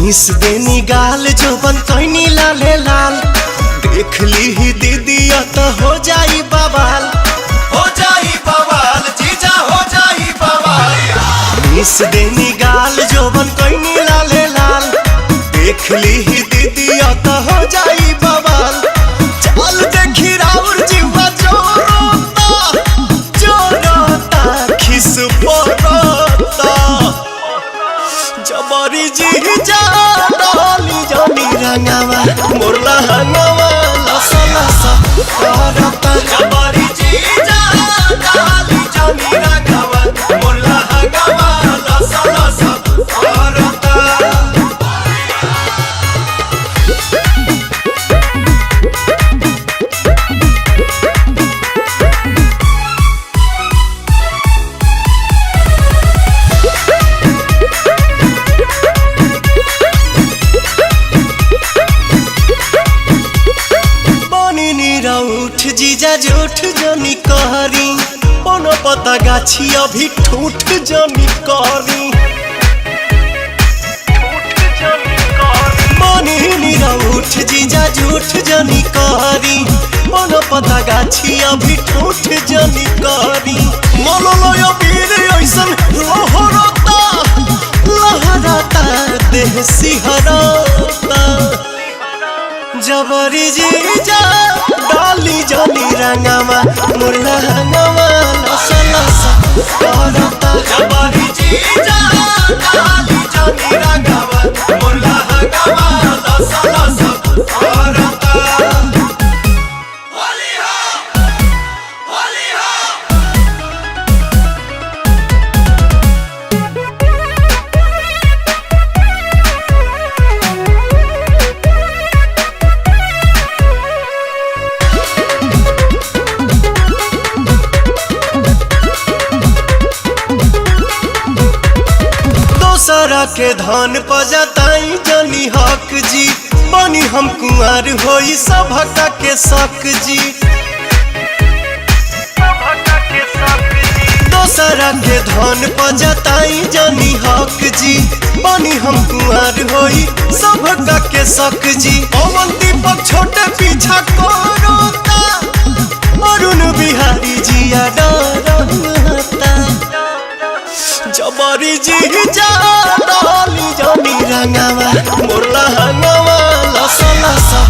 Miss देनी गाल जोबन कैनी लाले लाल देख ली ही दीदी तो हो जाई बवाल जीजा हो जाई बवाल। मिस देनी गाल जोबन कैनी लाले लाल देख ली ही दीदी तो हो जाई बवाल। चल देखी राउर जीवा जोरोता खिस पड़ता जबरी जीजा डाली जानी रंगावा मोरला हंगावा लसा लसा करता जबरी जीजा डाली जानी रंगावा मोरला हंगावा लसा लसा करता। उठ जीजा झूठ जनी कहरी कोनो पता गाछी अभी ठूठ जनी कहरी उठ जीजा झूठ जनी कहरी कोनो पता गाछी अभी ठूठ जनी कहरी मोलो लोयो वीर ऐसन लहराता देह सिहराता जबरी जीजा डाली जानी रंगावा मुरला हंगावा लसा लसा करता जबरी जीजा डाली जानी रंगावा मुरला हंगावा लसा लसा करता। होली हो होली हो दोसरा के धन पजताई जनी हक जी बनी हम कुंवर होई सभका के शक जी। दोसरा के धन पजताई जनी हक जी बनी हम कुंवर होई सभका के शक जी। पवन दीपक छोटे पीछा कोरोता अरुण बिहारी जिया डरता जबरी जीजा डाली जानी रंगावा मोरला हंगावा लसा लसा